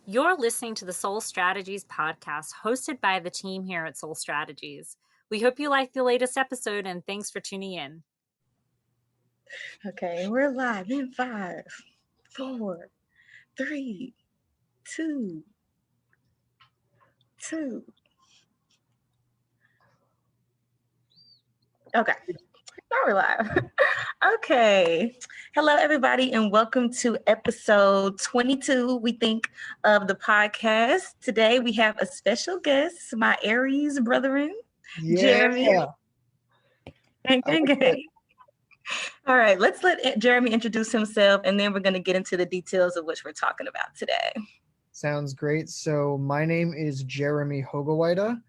You're listening to the SoleStrategies podcast hosted by the team here at SoleStrategies. We hope you like the latest episode and thanks for tuning in. Okay, we're live in 5, 4, 3, 2, 2. Okay, now we're live. Okay, hello everybody and welcome to episode 22, we think, of the podcast. Today we have a special guest, my Aries brethren, Jeremy. Gang, gang, gang. All right, let's let Jeremy introduce himself and then we're going to get into the details of which we're talking about today. Sounds great. So my name is Jeremy Hogewaida.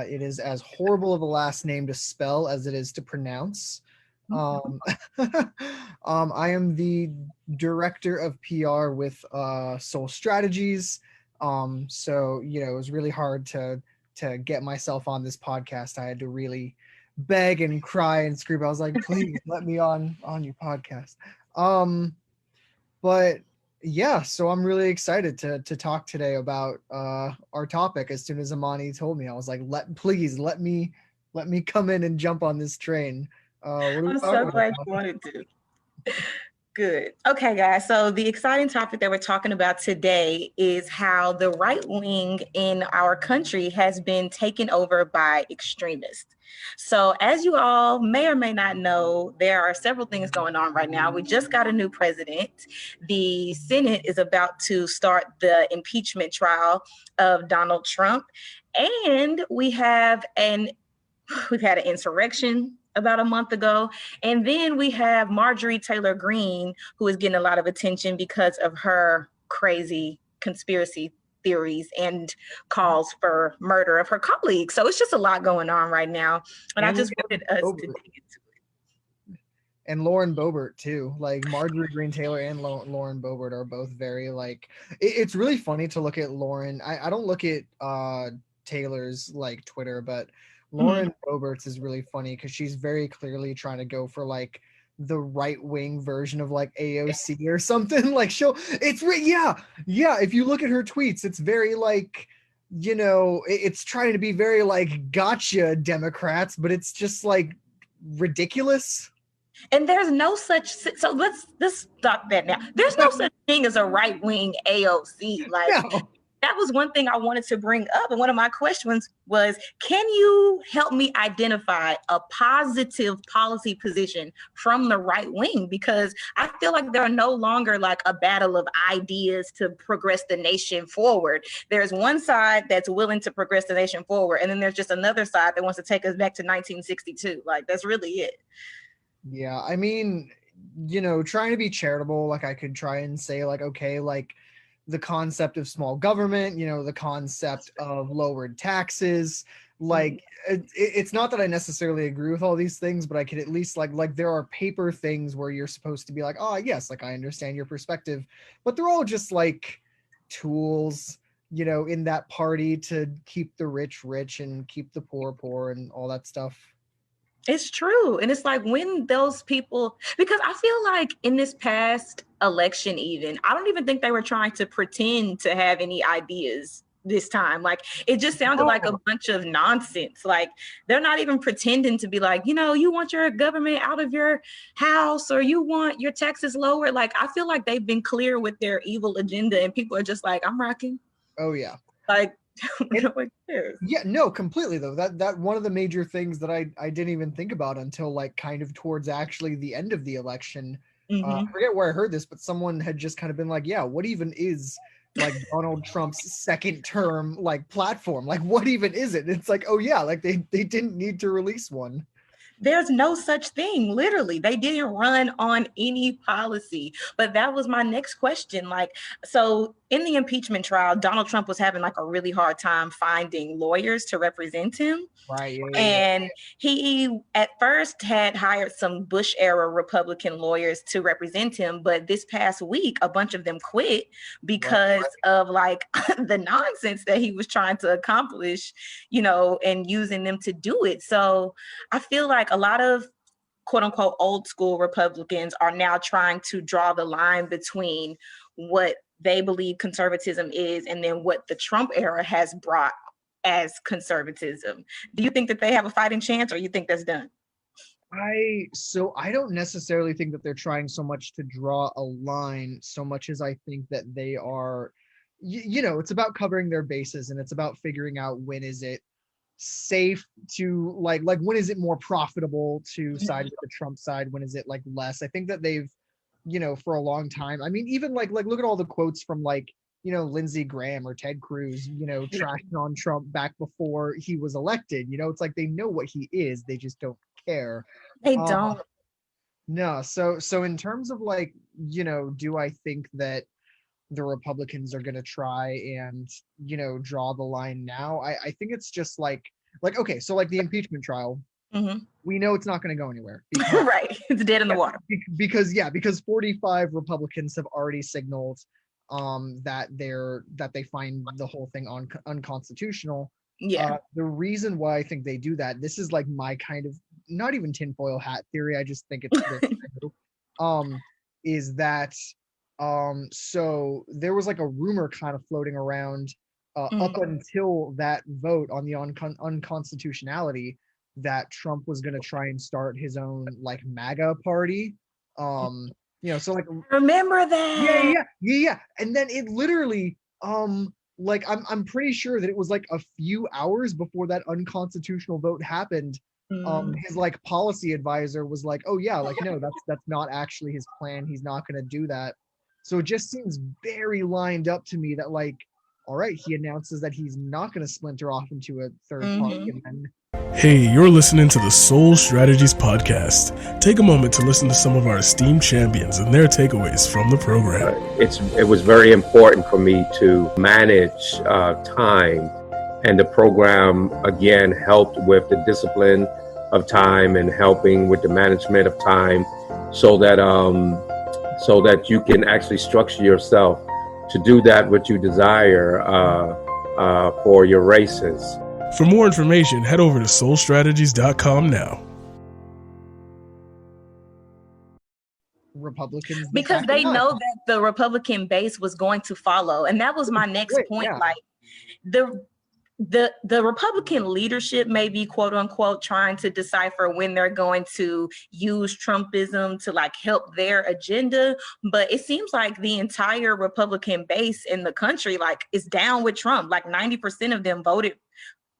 It is as horrible of a last name to spell as it is to pronounce. I am the director of PR with SoleStrategies. So it was really hard to get myself on this podcast. I had to really beg and cry and scream. I was like, please let me on your podcast. But yeah, so I'm really excited to talk today about our topic. As soon as Amani told me, I was like, please let me come in and jump on this train. I'm so glad you wanted to. Good. Okay, guys. So the exciting topic that we're talking about today is how the right wing in our country has been taken over by extremists. So as you all may or may not know, there are several things going on right now. We just got a new president. The Senate is about to start the impeachment trial of Donald Trump. And we've had an insurrection about a month ago. And then we have Marjorie Taylor Greene, who is getting a lot of attention because of her crazy conspiracy theories and calls for murder of her colleagues. So it's just a lot going on right now. And I just wanted us to dig into it. And Lauren Boebert too. Like Marjorie Greene Taylor and Lauren Boebert are both very it's really funny to look at Lauren. I don't look at Taylor's Twitter, but Lauren Boebert's is really funny because she's very clearly trying to go for the right wing version of AOC or something. If you look at her tweets, it's very it's trying to be very gotcha Democrats, but it's just ridiculous. And there's no such, so let's stop that now. There's no such thing as a right wing AOC. No. That was one thing I wanted to bring up. And one of my questions was, can you help me identify a positive policy position from the right wing? Because I feel like there are no longer a battle of ideas to progress the nation forward. There's one side that's willing to progress the nation forward. And then there's just another side that wants to take us back to 1962. That's really it. Yeah. I mean, trying to be charitable, I could try and say the concept of small government, the concept of lowered taxes. It's not that I necessarily agree with all these things, but I could at least there are paper things where you're supposed to be oh yes, I understand your perspective, but they're all just tools, in that party to keep the rich and keep the poor and all that stuff. It's true. And it's when those people, because I feel in this past election, even, I don't even think they were trying to pretend to have any ideas this time. It just sounded like a bunch of nonsense. They're not even pretending to be you want your government out of your house or you want your taxes lower. I feel like they've been clear with their evil agenda and people are just I'm rocking. Oh, yeah. Yeah, no, completely though. That one of the major things that I didn't even think about until kind of towards actually the end of the election. I forget where I heard this, but someone had just kind of been yeah, what even is Donald Trump's second term platform? What even is it? It's oh yeah, they didn't need to release one. There's no such thing. Literally, they didn't run on any policy. But that was my next question. So in the impeachment trial, Donald Trump was having a really hard time finding lawyers to represent him. Right. Yeah, and he at first had hired some Bush era Republican lawyers to represent him. But this past week, a bunch of them quit because of the nonsense that he was trying to accomplish, and using them to do it. So I feel a lot of quote unquote old school Republicans are now trying to draw the line between what they believe conservatism is and then what the Trump era has brought as conservatism. Do you think that they have a fighting chance, or you think that's done? I don't necessarily think that they're trying so much to draw a line so much as I think that they are, it's about covering their bases, and it's about figuring out when is it safe to like when is it more profitable to side with the Trump side, when is it like less. I think that they've, for a long time, I mean, even like look at all the quotes from like, Lindsey Graham or Ted Cruz, trashing on Trump back before he was elected. It's like they know what he is, they just don't care. They don't. No, so in terms of like, do I think that the Republicans are going to try and, draw the line now? I think it's just like, okay, so like the impeachment trial, we know it's not going to go anywhere. Because, right. It's dead in the water. Because 45 Republicans have already signaled that they find the whole thing unconstitutional. Yeah. The reason why I think they do that, this is like my kind of, not even tinfoil hat theory, I just think it's is that so there was like a rumor kind of floating around up until that vote on the unconstitutionality that Trump was going to try and start his own like MAGA party. So like, remember that? Yeah. And then it literally, like I'm pretty sure that it was like a few hours before that unconstitutional vote happened. His like policy advisor was like, oh yeah, like no, that's not actually his plan. He's not going to do that. So it just seems very lined up to me that like, all right, he announces that he's not going to splinter off into a third party. And then hey, you're listening to the SoleStrategies podcast. Take a moment to listen to some of our esteemed champions and their takeaways from the program. It was very important for me to manage time, and the program again helped with the discipline of time and helping with the management of time, so that you can actually structure yourself to do that what you desire for your races. For more information, head over to SoleStrategies.com now. Republicans, because they know that the Republican base was going to follow, and that was my next point. Yeah. Like the Republican leadership may be quote unquote trying to decipher when they're going to use Trumpism to like help their agenda, but it seems like the entire Republican base in the country like is down with Trump. Like 90% of them voted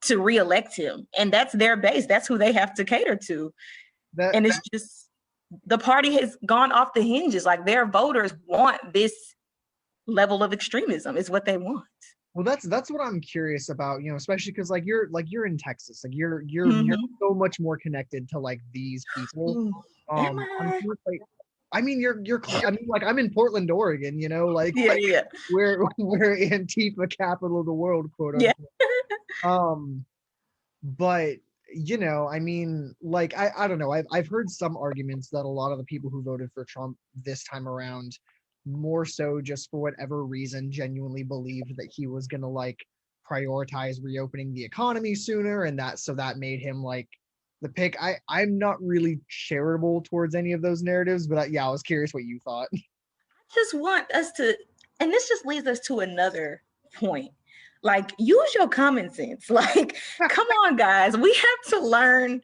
to reelect him, and that's their base. That's who they have to cater to. And it's just, the party has gone off the hinges. Like their voters want this level of extremism is what they want. Well, that's what I'm curious about, especially because like you're in Texas, like you're so much more connected to like these people. Am I? I mean, I mean, like I'm in Portland, Oregon, like, yeah, like yeah. we're Antifa capital of the world, quote unquote. Yeah. But I mean, like I don't know. I've heard some arguments that a lot of the people who voted for Trump this time around, more so just for whatever reason, genuinely believed that he was gonna like prioritize reopening the economy sooner, and that made him like the pick. I'm not really charitable towards any of those narratives, but I was curious what you thought. I just want us to, and this just leads us to another point. Like, use your common sense. Like, come on, guys. We have to learn.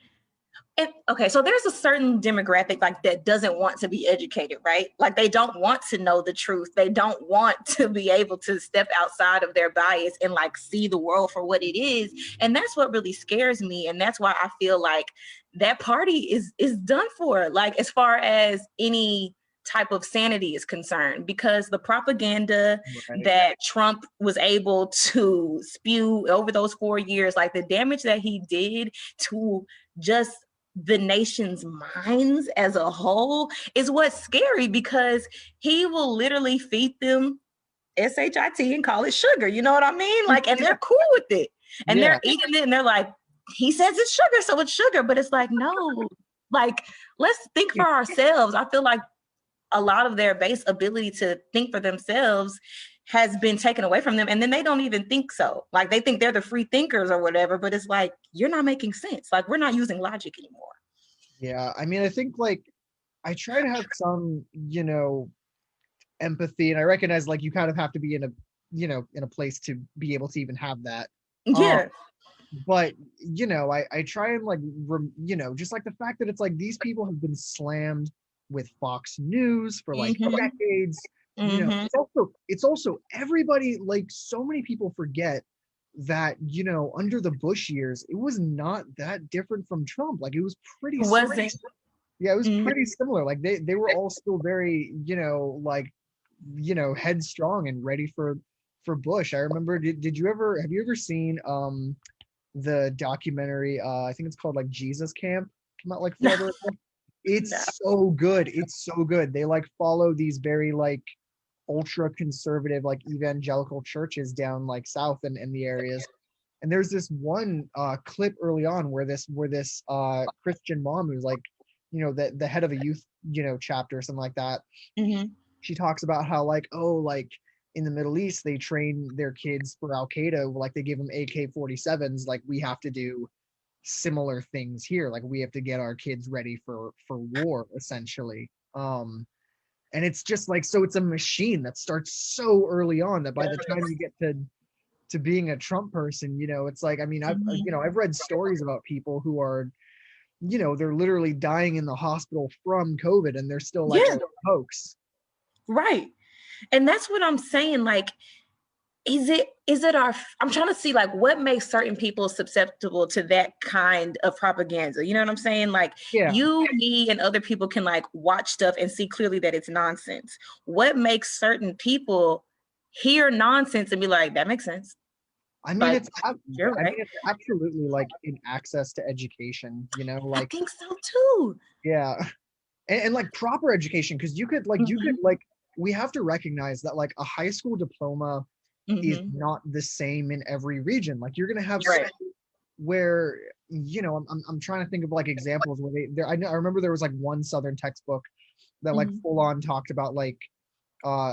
And okay, so there's a certain demographic like that doesn't want to be educated, right? Like they don't want to know the truth. They don't want to be able to step outside of their bias and like see the world for what it is. And that's what really scares me. And that's why I feel like that party is done for, like as far as any type of sanity is concerned, because the propaganda that Trump was able to spew over those 4 years, like the damage that he did to just the nation's minds as a whole is what's scary, because he will literally feed them SHIT and call it sugar. You know what I mean? Like, and they're cool with it. And they're eating it and they're like, he says it's sugar, so it's sugar. But it's like, no, like, let's think for ourselves. I feel like a lot of their base ability to think for themselves has been taken away from them. And then they don't even think so. Like they think they're the free thinkers or whatever, but it's like, you're not making sense. Like we're not using logic anymore. Yeah, I mean, I think like I try to have some, empathy, and I recognize like you kind of have to be in a, in a place to be able to even have that. Um, Yeah. but I try and like, just like the fact that it's like these people have been slammed with Fox News for like Mhm. decades. Mhm. It's also everybody, like so many people forget that under the Bush years it was not that different from Trump. Like it was pretty similar. Wasn't. Yeah, it was Mhm. pretty similar. Like they were all still very, like, headstrong and ready for Bush. I remember, did you ever have you ever seen the documentary, I think it's called like Jesus Camp, came out like forever ago? No. It's so good. It's so good. They like follow these very like ultra conservative like evangelical churches down like south and the areas. And there's this one clip early on where this Christian mom who's like, the head of a youth, chapter or something like that. Mhm. She talks about how like, oh, like in the Middle East they train their kids for Al Qaeda, like they give them AK-47s. Like we have to do similar things here. Like we have to get our kids ready for war, essentially. And it's just like, so it's a machine that starts so early on that by the time you get to being a Trump person, it's like, I mean, I've read stories about people who are, they're literally dying in the hospital from COVID, and they're still like, Yeah. oh, hoax. Right. And that's what I'm saying. Like, is it I'm trying to see like what makes certain people susceptible to that kind of propaganda. You know what I'm saying? Like Yeah. you, me, and other people can like watch stuff and see clearly that it's nonsense. What makes certain people hear nonsense and be like, that makes sense? I mean, Like, you're I mean, right. it's absolutely like in access to education, I like, think so too. yeah. And like proper education, because you could we have to recognize that like a high school diploma is Mhm. not the same in every region. Like you're gonna have Right. where I'm trying to think of like examples where I remember there was like one Southern textbook that like Mhm. full on talked about like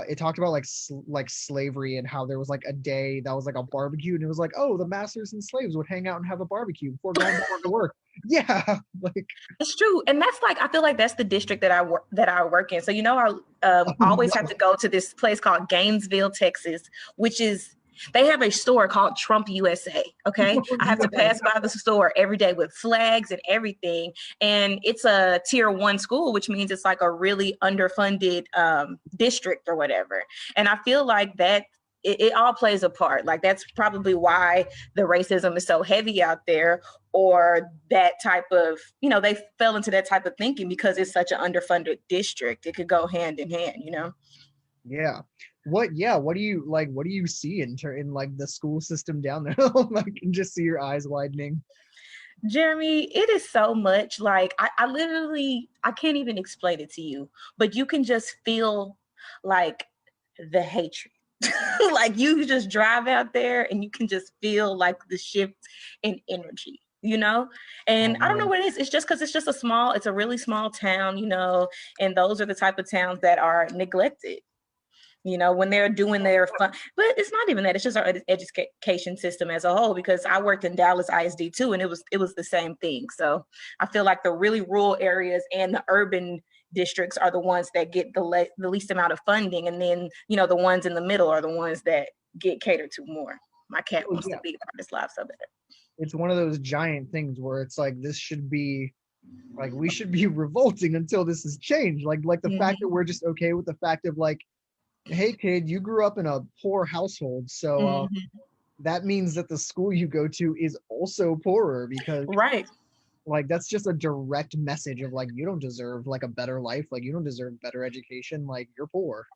it talked about like slavery, and how there was like a day that was like a barbecue, and it was like, oh, the masters and slaves would hang out and have a barbecue before going back to work. Yeah, like It's true, and that's like I feel like that's the district that I work in. So I always have to go to this place called Gainesville, Texas, which is they have a store called Trump USA. Okay, I have to pass by the store every day with flags and everything, and it's a tier 1 school, which means it's like a really underfunded district or whatever. And I feel like that it all plays a part. Like that's probably why the racism is so heavy out there, or that type of, they fell into that type of thinking because it's such an underfunded district. It could go hand in hand. yeah. What do you see in like the school system down there? I can just see your eyes widening. Jeremy, it is so much like I literally, I can't even explain it to you, but you can just feel like the hatred. Like you just drive out there and you can just feel like the shift in energy. And Oh, I don't know man. what it is. It's just because it's a really small town, and those are the type of towns that are neglected. When they're doing their fun, but it's not even that. It's just our education system as a whole. Because I worked in Dallas ISD too, and it was the same thing. So I feel like the really rural areas and the urban districts are the ones that get the least amount of funding, and then the ones in the middle are the ones that get catered to more. My cat Oh, wants yeah. to be part of this live so bad. It's one of those giant things where it's like this should be like we should be revolting until this is changed. Like the fact that we're just okay with the fact of like, hey kid, you grew up in a poor household, so that means that the school you go to is also poorer, because Right. like that's just a direct message of like, you don't deserve like a better life, like you don't deserve better education, like you're poor.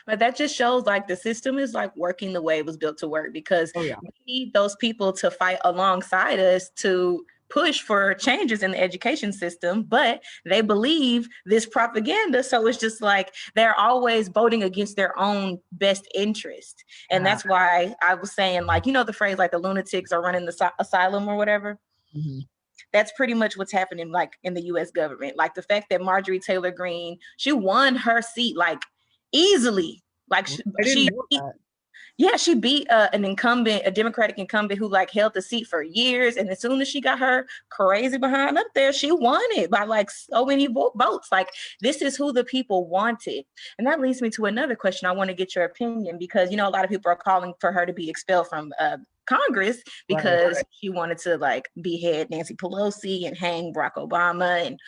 But that just shows like the system is like working the way it was built to work, because Oh, yeah. we need those people to fight alongside us to push for changes in the education system, but they believe this propaganda. So it's just like they're always voting against their own best interest. And that's why I was saying, like, the phrase like the lunatics are running the asylum or whatever. Mhm. That's pretty much what's happening like in the US government. Like the fact that Marjorie Taylor Greene, she won her seat like easily. Like I didn't know that. Yeah, she beat an incumbent, a Democratic incumbent who like held the seat for years. And as soon as she got her crazy behind up there, she won it by like so many votes. Like, this is who the people wanted. And that leads me to another question. I want to get your opinion because, you know, a lot of people are calling for her to be expelled from Congress because she wanted to like behead Nancy Pelosi and hang Barack Obama. And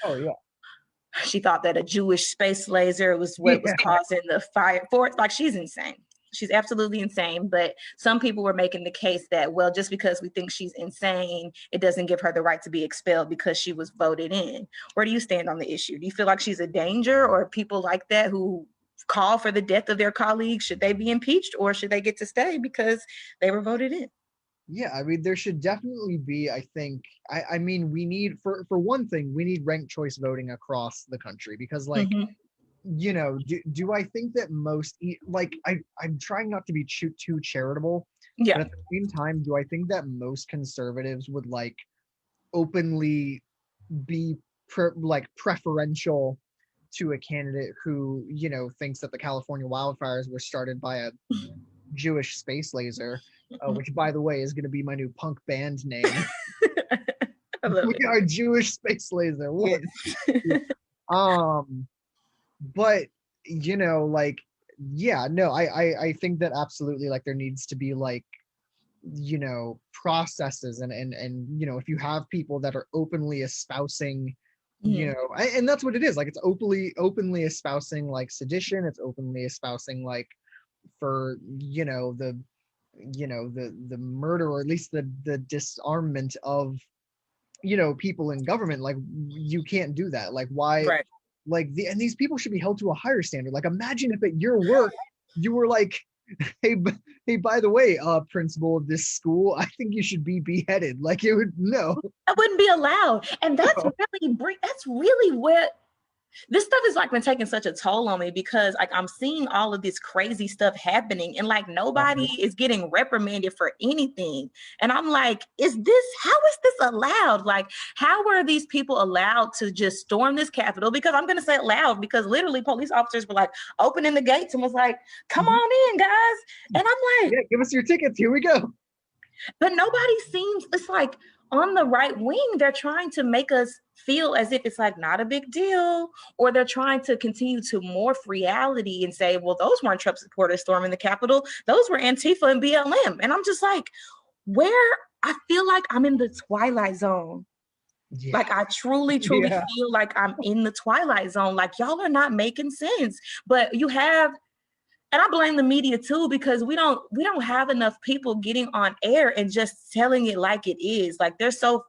she thought that a Jewish space laser was what was causing the fire for it. Like, she's insane. She's absolutely insane. But some people were making the case that, well, just because we think she's insane, it doesn't give her the right to be expelled because she was voted in. Where do you stand on the issue? Do you feel like she's a danger, or people like that who call for the death of their colleagues, should they be impeached or should they get to stay because they were voted in? Yeah, I mean, there should definitely be, I think, I mean, we need, for one thing, we need ranked choice voting across the country because, like, you know, do I think that most, like, I'm trying not to be too charitable, but at the same time, do I think that most conservatives would, like, openly be, preferential to a candidate who, you know, thinks that the California wildfires were started by a Jewish space laser, which, by the way, is going to be my new punk band name. We are Jewish space laser. Yes. But, you know, like, yeah, no, I think that absolutely, like, there needs to be, like, you know, processes and you know, if you have people that are openly espousing, you know, and that's what it is, like, it's openly espousing like sedition, it's openly espousing like for, you know, the murder, or at least the disarmament of, you know, people in government. Like, you can't do that. Like, why? Like, and these people should be held to a higher standard. Like, imagine if at your work you were like, hey, by the way, principal of this school, I think you should be beheaded. Like, it would, no, that wouldn't be allowed. And that's really what this stuff has like been taking such a toll on me, because like I'm seeing all of this crazy stuff happening and like nobody is getting reprimanded for anything. And I'm like, how is this allowed? Like, how were these people allowed to just storm this Capitol? Because I'm going to say it loud, because literally police officers were like opening the gates and was like, come on in, guys. And I'm like, yeah, give us your tickets. Here we go. But nobody seems, it's like on the right wing, they're trying to make us feel as if it's like not a big deal, or they're trying to continue to morph reality and say, well, those weren't Trump supporters storming the Capitol. Those were Antifa and BLM. And I'm just like, I feel like I'm in the Twilight Zone. Yeah. Like, I truly feel like I'm in the Twilight Zone. Like, y'all are not making sense. But you have, and I blame the media too, because we don't have enough people getting on air and just telling it like it is. Like, they're so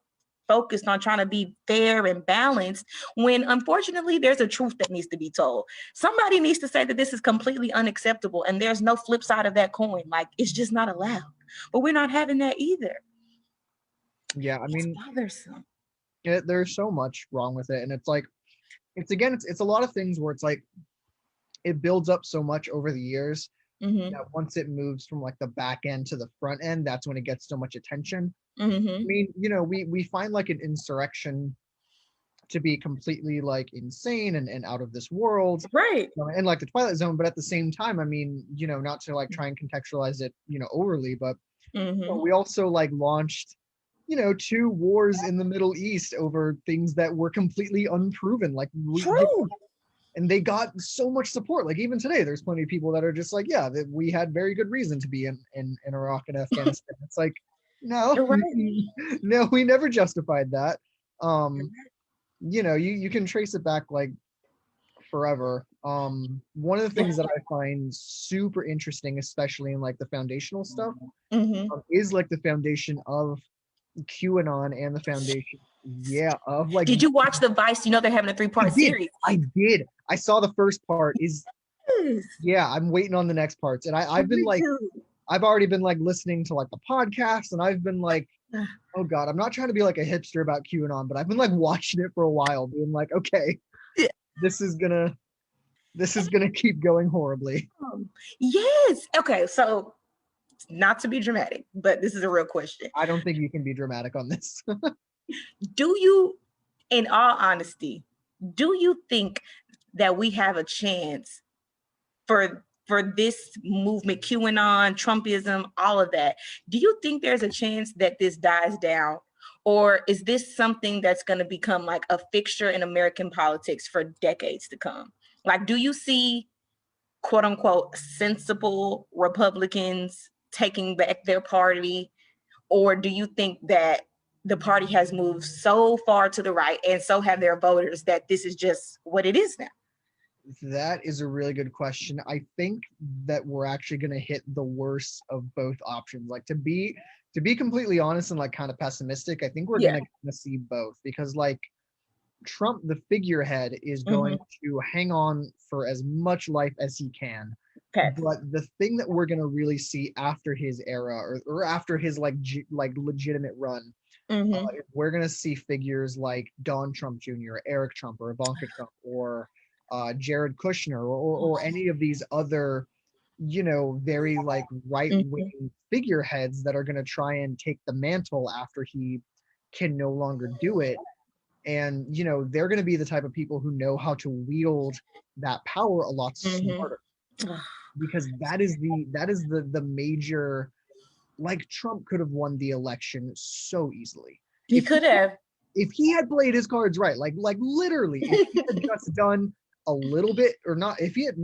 focused on trying to be fair and balanced when unfortunately there's a truth that needs to be told. Somebody needs to say that this is completely unacceptable and there's no flip side of that coin. Like, it's just not allowed. But we're not having that either. Yeah, I mean, it's bothersome. There's so much wrong with it. And it's like, it's a lot of things where it's like, it builds up so much over the years that once it moves from like the back end to the front end, that's when it gets so much attention. I mean, you know, we find like an insurrection to be completely like insane and out of this world, right? And like the Twilight Zone, but at the same time, I mean, you know, not to like try and contextualize it, you know, overly, but we also like launched, you know, 2 wars in the Middle East over things that were completely unproven. Like, and they got so much support. Like, even today, there's plenty of people that are just like, yeah, that we had very good reason to be in Iraq and Afghanistan. It's like, no, no, we never justified that. You know, you can trace it back like forever. One of the things that I find super interesting, especially in like the foundational stuff, is like the foundation of QAnon and the foundation of like. Did you watch the Vice? You know, they're having a 3-part series. I did. I saw the first part. I'm waiting on the next parts, and I've been like, I've already been like listening to like the podcast, and I've been like, oh god, I'm not trying to be like a hipster about QAnon, but I've been like watching it for a while, being like, okay, this is gonna keep going horribly. Yes. Okay, so not to be dramatic, but this is a real question. I don't think you can be dramatic on this. Do you, in all honesty, do you think that we have a chance for for this movement, QAnon, Trumpism, all of that. Do you think there's a chance that this dies down? Or is this something that's going to become like a fixture in American politics for decades to come? Like, do you see, quote unquote, sensible Republicans taking back their party? Or do you think that the party has moved so far to the right and so have their voters that this is just what it is now? That is a really good question. I think that we're actually going to hit the worst of both options. Like, to be completely honest and like kind of pessimistic, I think we're going to see both, because like Trump, the figurehead, is going to hang on for as much life as he can. Okay. But the thing that we're going to really see after his era, or after his like legitimate run, we're going to see figures like Don Trump Jr., Eric Trump, or Ivanka Trump, or Jared Kushner, or any of these other, you know, very like right-wing figureheads that are going to try and take the mantle after he can no longer do it. And, you know, they're going to be the type of people who know how to wield that power a lot smarter. Because that is the major, like, Trump could have won the election so easily. He could have. If he had played his cards right, like literally, if he had just done a little bit, or not, if he had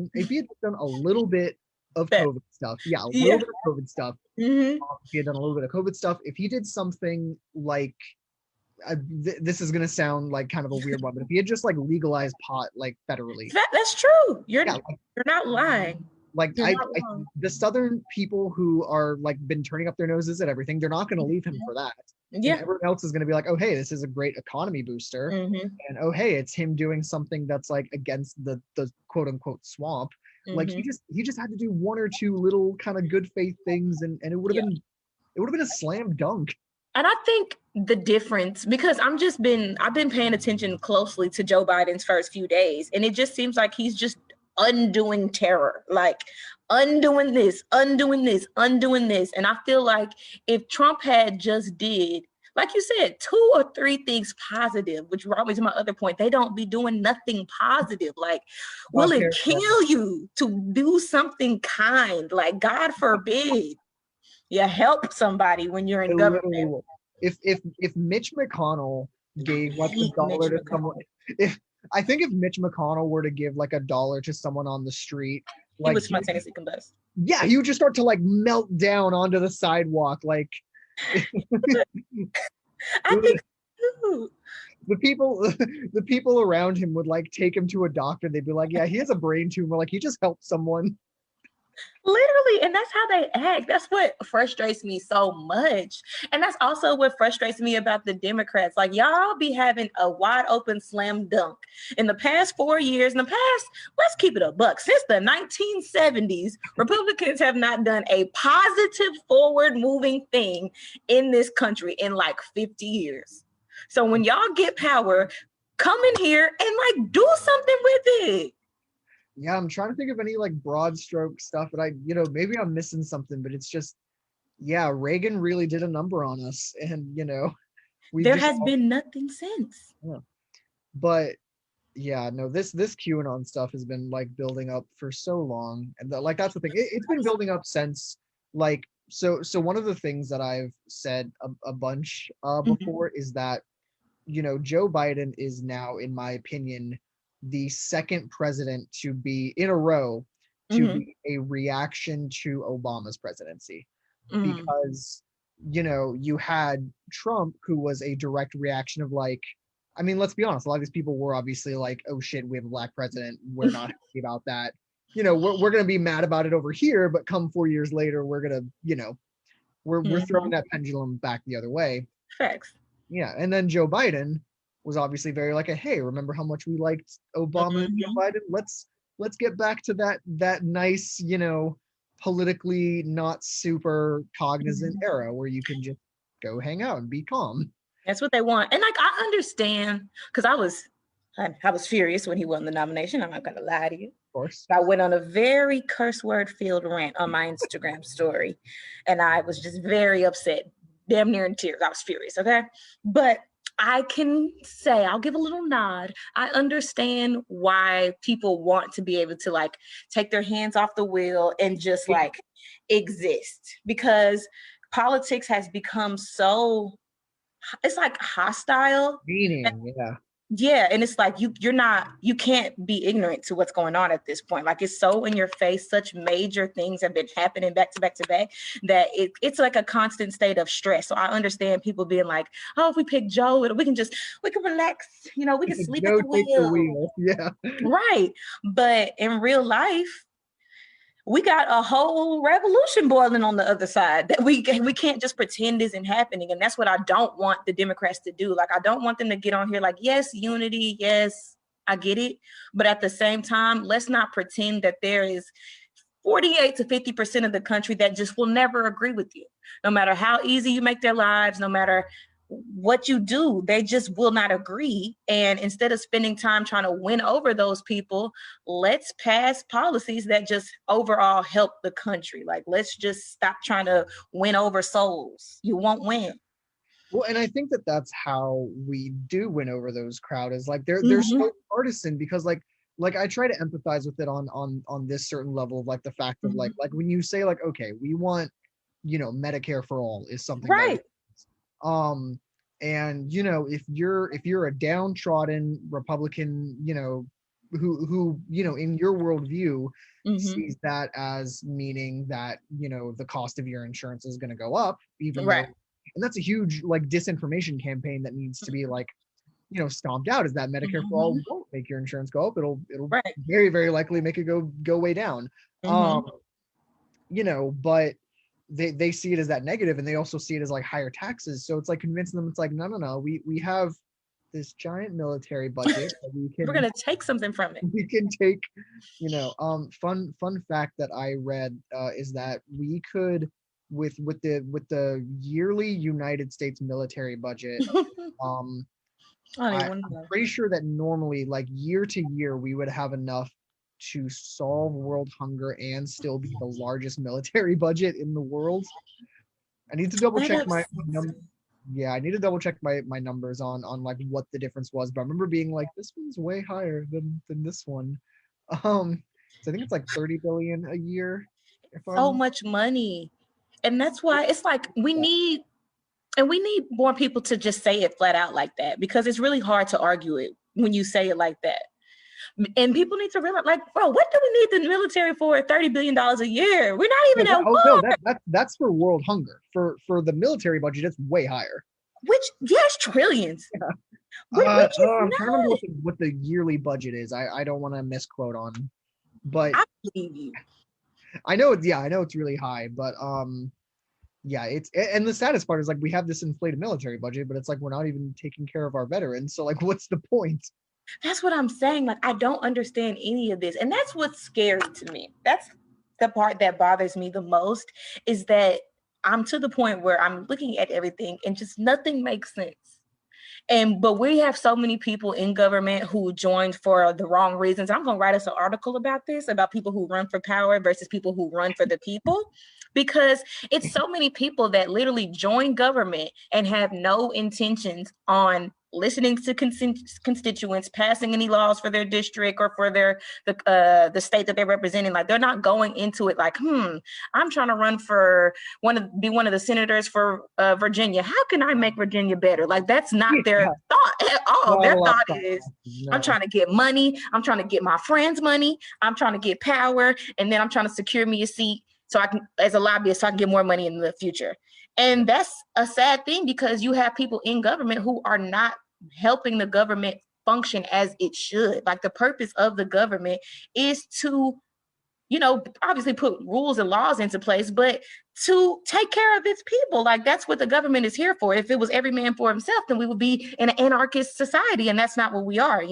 done a little bit of COVID stuff, little bit of COVID stuff, if he had done a little bit of COVID stuff, if he did something like, this is gonna sound like kind of a weird one, but if he had just like legalized pot like federally, that's true. You're not lying. Like the Southern people who are like been turning up their noses at everything, they're not going to leave him for that. Yeah. And everyone else is going to be like, oh, hey, this is a great economy booster. And oh, hey, it's him doing something that's like against the quote unquote swamp. Like he just had to do one or two little kind of good faith things, and it would have been a slam dunk. And I think the difference, because I've been paying attention closely to Joe Biden's first few days, and it just seems like he's just undoing terror, like undoing this. And I feel like if Trump had just did, like you said, 2 or 3 things positive, which brought me to my other point, they don't be doing nothing positive. Like, will it kill you to do something kind? Like, God forbid you help somebody when you're in government. If Mitch McConnell gave like $1 to someone, if Mitch McConnell were to give like $1 to someone on the street, like, he would spontaneously combust. Yeah, he would just start to like melt down onto the sidewalk. Like, I think too. The people around him would like take him to a doctor. They'd be like, yeah, he has a brain tumor. Like, he just helped someone. Literally, and that's how they act. That's what frustrates me so much. And that's also what frustrates me about the Democrats. Like, y'all be having a wide open slam dunk. In the past 4 years, let's keep it a buck. Since the 1970s, Republicans have not done a positive forward moving thing in this country in like 50 years. So when y'all get power, come in here and like do something with it. Yeah, I'm trying to think of any like broad stroke stuff, but maybe I'm missing something, but it's just, yeah, Reagan really did a number on us, and there has been nothing since. Yeah. But yeah, no, this QAnon stuff has been like building up for so long, and that's the thing. It's been building up since like so one of the things that I've said a bunch before is that Joe Biden is now, in my opinion, the second president to be in a row to be a reaction to Obama's presidency, because you had Trump, who was a direct reaction of like, I mean, let's be honest, a lot of these people were obviously like, oh shit, we have a black president, we're not happy about that, we're gonna be mad about it over here, but come 4 years later, we're gonna we're throwing that pendulum back the other way. Facts. Yeah. And then Joe Biden was obviously very like, hey, remember how much we liked Obama and Joe Biden? Let's get back to that nice, politically not super cognizant era where you can just go hang out and be calm. That's what they want. And like, I understand, because I was furious when he won the nomination. I'm not gonna lie to you. Of course. I went on a very curse word filled rant on my Instagram story, and I was just very upset, damn near in tears. I was furious. Okay. But I can say, I'll give a little nod. I understand why people want to be able to like take their hands off the wheel and just Yeah. like exist, because politics has become so, it's like hostile. Meaning, yeah. Yeah, and it's like you can't be ignorant to what's going on at this point. Like, it's so in your face. Such major things have been happening back to back to back that it's like a constant state of stress. So I understand people being like, oh, if we pick Joe, we can relax, we can sleep at Joe the take the wheel. wheel. Yeah. Right. But in real life, we got a whole revolution boiling on the other side that we can't just pretend isn't happening. And that's what I don't want the Democrats to do. Like, I don't want them to get on here like, yes, unity, yes, I get it. But at the same time, let's not pretend that there is 48 to 50% of the country that just will never agree with you. No matter how easy you make their lives, no matter what you do, they just will not agree. And instead of spending time trying to win over those people, let's pass policies that just overall help the country. Like, let's just stop trying to win over souls. You won't win. Well, and I think that that's how we do win over those crowd, is like they're so partisan, because like I try to empathize with it on this certain level of like the fact of like when you say like, okay, we want, Medicare for all is something right. And if you're a downtrodden Republican, who in your worldview sees that as meaning that the cost of your insurance is going to go up, even right. though, and that's a huge like disinformation campaign that needs to be like stomped out, is that Medicare for all won't make your insurance go up. It'll right. very, very likely make it go way down. But they see it as that negative, and they also see it as like higher taxes. So it's like convincing them, it's like, no, we have this giant military budget that we're gonna take something from it. We can take, fun fact that I read is that we could with the yearly United States military budget, I'm pretty sure that normally, like year to year, we would have enough to solve world hunger and still be the largest military budget in the world. I need to double check my numbers. Yeah, I need to double check my numbers on like what the difference was. But I remember being like, this one's way higher than this one. So I think it's like 30 billion a year. So much money. And that's why it's like we need more people to just say it flat out like that, because it's really hard to argue it when you say it like that. And people need to realize, like, bro, what do we need the military for? $30 billion a year. We're not even at war. No, that's for world hunger. For the military budget, it's way higher. Which, yes, trillions. Yeah. I'm trying to remember what the yearly budget is. I don't want to misquote on, but I believe you. I know it's really high, but and the saddest part is like we have this inflated military budget, but it's like we're not even taking care of our veterans. So like, what's the point? That's what I'm saying. Like, I don't understand any of this. And that's what's scary to me. That's the part that bothers me the most, is that I'm to the point where I'm looking at everything and just nothing makes sense. But we have so many people in government who joined for the wrong reasons. I'm going to write us an article about this, about people who run for power versus people who run for the people, because it's so many people that literally join government and have no intentions on listening to constituents, passing any laws for their district or for the state that they're representing. Like, they're not going into it like, I'm trying to run for be one of the senators for Virginia. How can I make Virginia better? Like, that's not their thought at all. Their thought is, I'm trying to get money. I'm trying to get my friends money. I'm trying to get power. And then I'm trying to secure me a seat so I can, as a lobbyist, so I can get more money in the future. And that's a sad thing, because you have people in government who are not helping the government function as it should. Like, the purpose of the government is to, obviously put rules and laws into place, but to take care of its people. Like, that's what the government is here for. If it was every man for himself, then we would be in an anarchist society, and that's not what we are,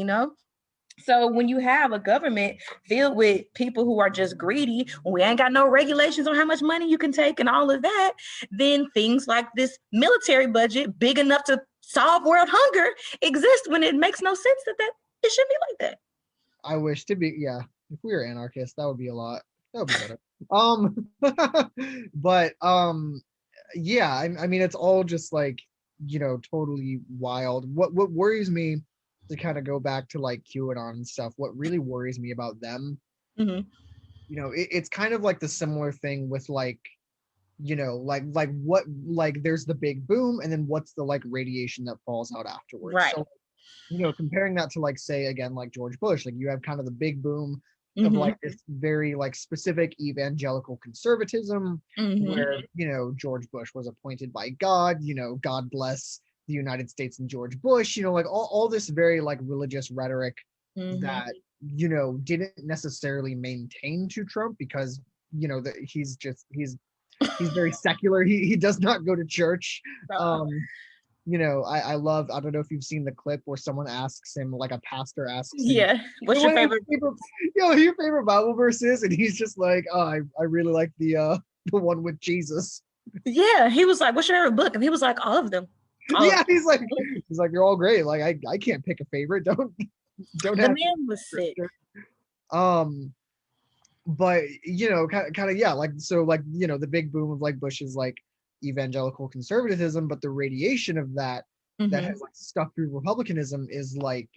So when you have a government filled with people who are just greedy, when we ain't got no regulations on how much money you can take and all of that, then things like this military budget, big enough to solve world hunger, exist, when it makes no sense that it should be like that. I wish to be, yeah. If we were anarchists, that would be a lot. That would be better. But yeah, I mean, it's all just like totally wild. What worries me, to kind of go back to like QAnon and stuff, what really worries me about them, it's kind of like the similar thing with like, like what, like there's the big boom and then what's the like radiation that falls out afterwards. Right. So, comparing that to like, say again, like George Bush, like you have kind of the big boom of like this very like specific evangelical conservatism where, George Bush was appointed by God, God bless the United States and George Bush, like all this very like religious rhetoric that, didn't necessarily maintain to Trump because, that he's very secular. He does not go to church. I love, I don't know if you've seen the clip where someone asks him, like a pastor asks him, what's your favorite your favorite Bible verse is? And he's just like, oh, I really like the one with Jesus. Yeah, he was like, what's your favorite book? And he was like, all of them. He's like, you're all great. Like I can't pick a favorite. Don't the have man was sick. But kind of, yeah, like so like the big boom of like Bush's like evangelical conservatism, but the radiation of that that has like stuck through republicanism is like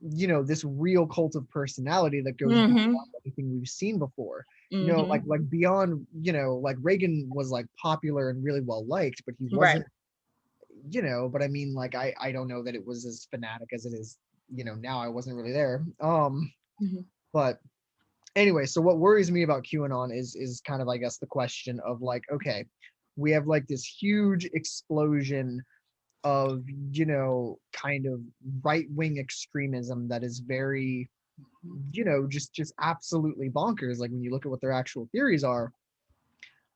this real cult of personality that goes beyond anything we've seen before. Like beyond, like Reagan was like popular and really well liked, but he wasn't, but I mean, like I don't know that it was as fanatic as it is now. I wasn't really there. But anyway, so what worries me about QAnon is kind of, I guess, the question of like, okay, we have like this huge explosion of, kind of right-wing extremism that is very, just absolutely bonkers. Like when you look at what their actual theories are,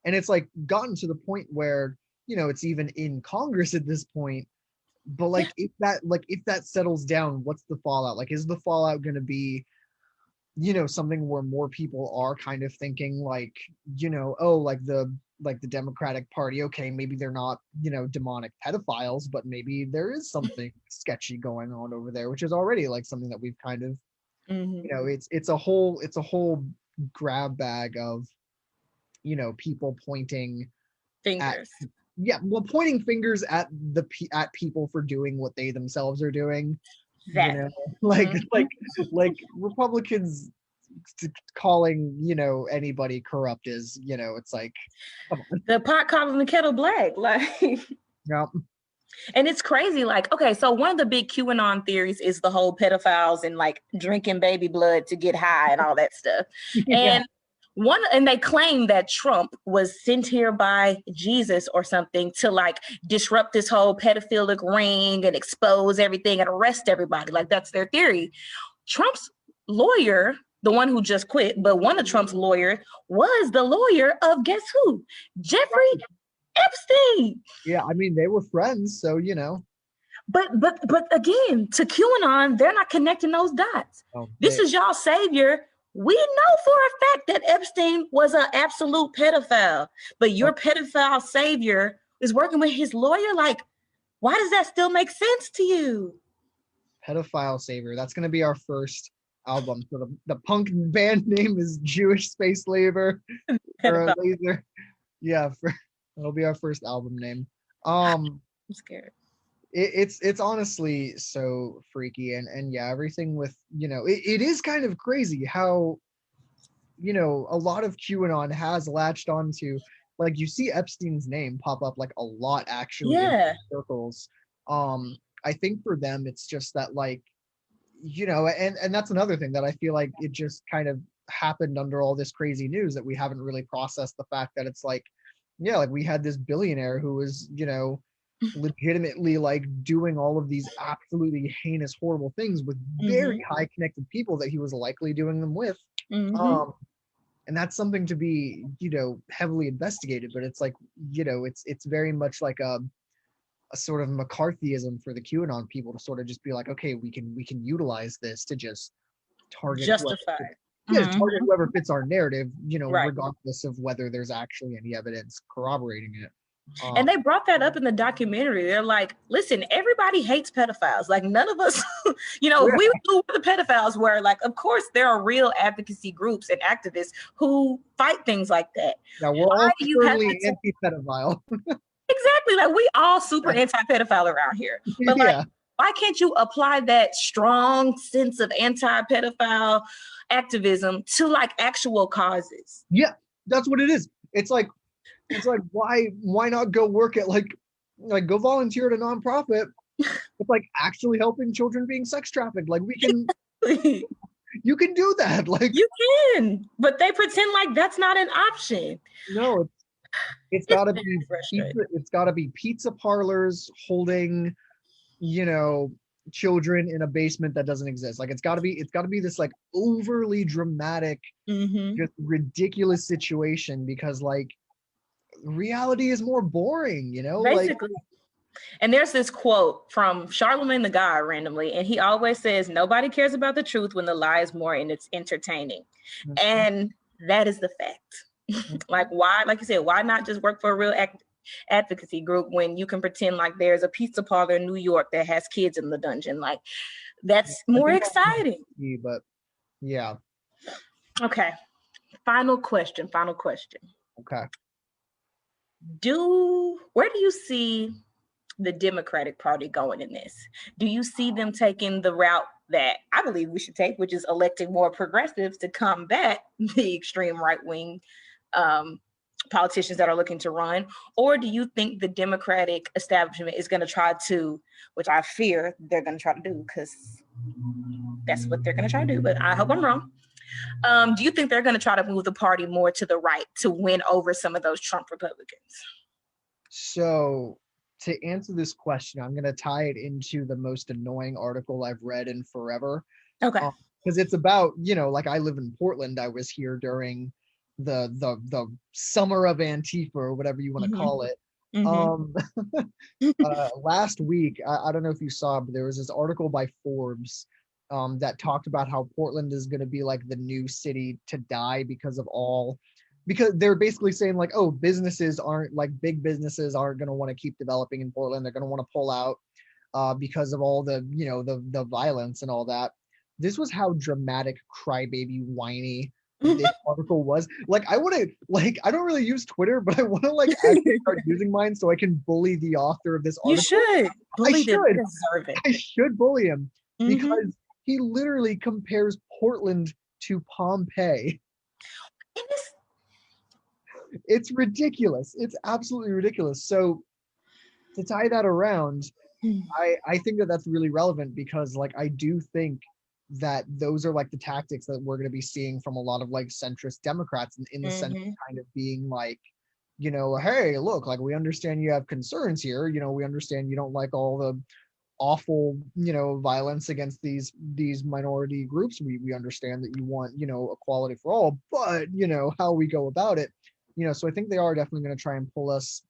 and it's like gotten to the point where, it's even in Congress at this point. But like, if that settles down, what's the fallout? Like, is the fallout going to be, something where more people are kind of thinking like, oh, like the Democratic Party, okay, maybe they're not, demonic pedophiles, but maybe there is something sketchy going on over there, which is already like something that we've kind of, it's a whole grab bag of, people pointing fingers. Pointing fingers at at people for doing what they themselves are doing. Like Republicans calling anybody corrupt is it's like, come on. The pot calling the kettle black, like. Yep. And it's crazy, like, okay, so one of the big QAnon theories is the whole pedophiles and like drinking baby blood to get high and all that stuff. And they claim that Trump was sent here by Jesus or something to like disrupt this whole pedophilic ring and expose everything and arrest everybody. Like that's their theory. Trump's lawyer, the one who just quit, but one of Trump's lawyers was the lawyer of guess who? Jeffrey Epstein. Yeah, I mean they were friends, so But again, to QAnon, they're not connecting those dots. This is y'all savior. We know for a fact that Epstein was an absolute pedophile, but your pedophile savior is working with his lawyer. Like, why does that still make sense to you? Pedophile savior. That's going to be our first album. So the punk band name is Jewish Space Labor or Laser. Yeah, that'll be our first album name. I'm scared. It's honestly so freaky and yeah, everything with it is kind of crazy how a lot of QAnon has latched onto, like you see Epstein's name pop up like a lot actually in circles. I think for them it's just that like and that's another thing that I feel like it just kind of happened under all this crazy news that we haven't really processed the fact that it's like like we had this billionaire who was legitimately like doing all of these absolutely heinous horrible things with very high connected people that he was likely doing them with, and that's something to be heavily investigated. But it's like it's very much like a sort of McCarthyism for the QAnon people to sort of just be like, okay, we can utilize this to just target target whoever fits our narrative, regardless of whether there's actually any evidence corroborating it. And they brought that up in the documentary. They're like, listen, everybody hates pedophiles. Like none of us, we knew who the pedophiles were. Like, of course, there are real advocacy groups and activists who fight things like that. Yeah, we're all certainly anti-pedophile. Exactly. exactly. Like we all super anti-pedophile around here. But like, why can't you apply that strong sense of anti-pedophile activism to like actual causes? Yeah, that's what it is. It's like why not go work at like go volunteer at a nonprofit with like actually helping children being sex trafficked? Like we can you can do that. Like you can, but they pretend like that's not an option. No, it's gotta be pizza parlors holding, children in a basement that doesn't exist. Like it's gotta be this like overly dramatic, just ridiculous situation because like reality is more boring, Basically. And there's this quote from Charlemagne the God randomly, and he always says, nobody cares about the truth when the lie is more and it's entertaining. And that is the fact. Like why, like you said, why not just work for a real advocacy group when you can pretend like there's a pizza parlor in New York that has kids in the dungeon? Like that's more exciting. But yeah. Okay. Final question. Okay. Where do you see the Democratic Party going in this? Do you see them taking the route that I believe we should take, which is electing more progressives to combat the extreme right-wing politicians that are looking to run? Or do you think the Democratic establishment is going to try to, which I fear they're going to try to do because that's what they're going to try to do, but I hope I'm wrong. Do you think they're going to try to move the party more to the right to win over some of those Trump Republicans? So to answer this question, I'm going to tie it into the most annoying article I've read in forever. Okay. Because it's about, like I live in Portland. I was here during the summer of Antifa or whatever you want to call it. Last week, I don't know if you saw, but there was this article by Forbes that talked about how Portland is going to be like the new city to die because they're basically saying like, oh, businesses aren't like big businesses aren't going to want to keep developing in Portland. They're going to want to pull out because of all the, the violence and all that. This was how dramatic, crybaby, whiny this article was. Like, I want to, like, I don't really use Twitter, but I want to like actually start using mine so I can bully the author of this article. You should bully them. They deserve it. I should bully him because he literally compares Portland to Pompeii. It's ridiculous. It's absolutely ridiculous. So to tie that around, I think that that's really relevant because like I do think that those are like the tactics that we're going to be seeing from a lot of like centrist Democrats in the sense of kind of being like, hey, look, like we understand you have concerns here. We understand you don't like all the awful, violence against these minority groups. We understand that you want, equality for all, but how we go about it. So I think they are definitely going to try and pull us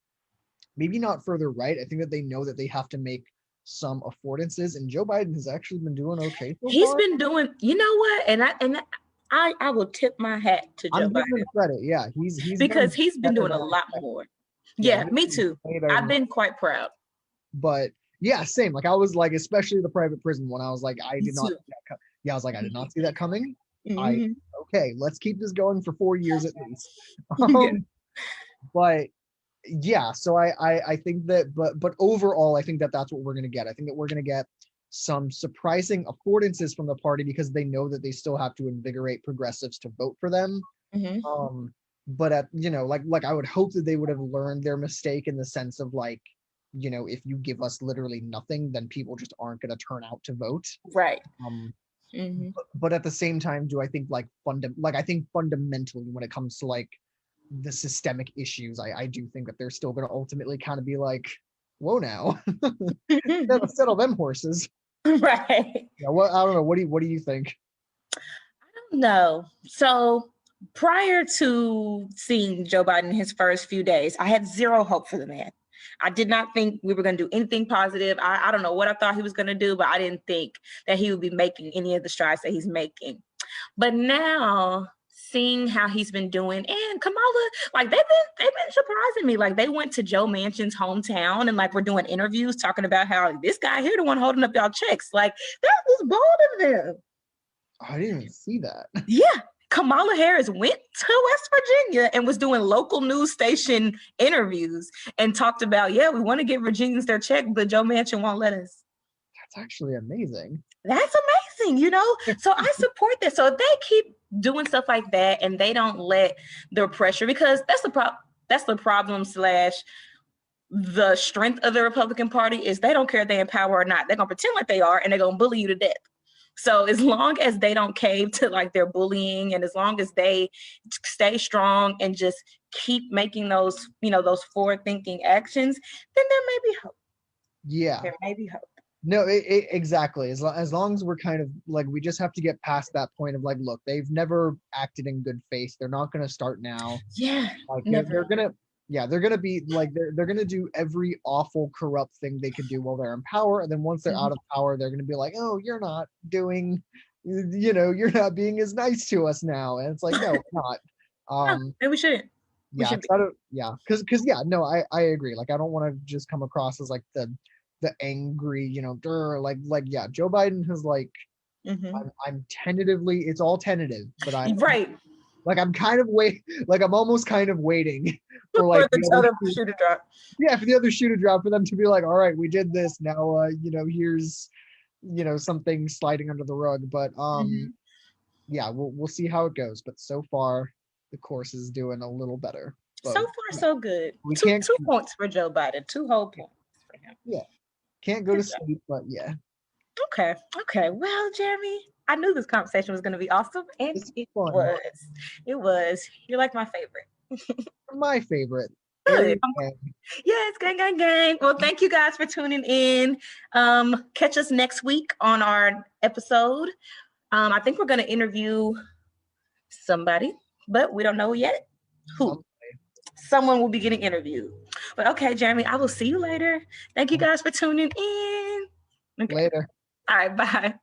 maybe not further right. I think that they know that they have to make some affordances, and Joe Biden has actually been doing okay so He's far. been doing, you know what? And I will tip my hat to Joe Biden. Him credit. Yeah, he's because he's been doing a lot more. Yeah, me too. I've been quite proud. But yeah, same. Like I was like, especially the private prison one. I was like, I did not see that I was like, I did not see that coming. Okay, let's keep this going for 4 years at least. But yeah, so I think that, but overall, I think that that's what we're going to get. I think that we're going to get some surprising affordances from the party because they know that they still have to invigorate progressives to vote for them. But at like I would hope that they would have learned their mistake in the sense of like, if you give us literally nothing, then people just aren't going to turn out to vote. Right. But at the same time, do I think like I think fundamentally when it comes to like the systemic issues, I do think that they're still going to ultimately kind of be like, whoa now, settle them horses. Right. Yeah. Well, I don't know. What do you think? I don't know. So prior to seeing Joe Biden in his first few days, I had zero hope for the man. I did not think we were going to do anything positive. I don't know what I thought he was going to do, but I didn't think that he would be making any of the strides that he's making. But now seeing how he's been doing, and Kamala, like they've been surprising me. Like they went to Joe Manchin's hometown and like we're doing interviews talking about how this guy here, the one holding up y'all checks. Like that was bold of them. I didn't even see that. Yeah. Kamala Harris went to West Virginia and was doing local news station interviews and talked about, yeah, we want to give Virginians their check, but Joe Manchin won't let us. That's actually amazing. That's amazing, you know? So I support that. So if they keep doing stuff like that and they don't let the pressure, because that's the problem / the strength of the Republican Party is they don't care if they're in power or not. They're going to pretend like they are, and they're going to bully you to death. So as long as they don't cave to like their bullying, and as long as they stay strong and just keep making those, you know, those forward-thinking actions, then there may be hope. Yeah. There may be hope. No, exactly. As long as we're kind of like, we just have to get past that point of like, look, they've never acted in good faith. They're not going to start now. Yeah. Like never. they're gonna be like, they're gonna do every awful, corrupt thing they could do while they're in power, and then once they're out of power, they're gonna be like, oh, you're not doing, you know, you're not being as nice to us now, and it's like, no, we're not. Maybe we shouldn't. Because no, I agree. Like, I don't want to just come across as like the angry, you know, yeah, Joe Biden has like, I'm tentatively, it's all tentative, but I'm right. Like, I'm kind of I'm almost kind of waiting for like the other shoe to drop. Yeah, for the other shoe to drop, for them to be like, all right, we did this. Now, you know, here's, you know, something sliding under the rug. But yeah, we'll see how it goes. But so far, the course is doing a little better. But, so far, so good. We two can't, 2 points for Joe Biden. 2 whole points for him. Yeah, can't go to sleep, but yeah. Okay. Well, Jeremy, I knew this conversation was going to be awesome, and it was. It was. You're like my favorite. My favorite. Good. Yes, gang. Well, thank you guys for tuning in. Catch us next week on our episode. I think we're going to interview somebody, but we don't know yet who. Someone will be getting interviewed. But okay, Jeremy, I will see you later. Thank you guys for tuning in. Okay. Later. All right, bye.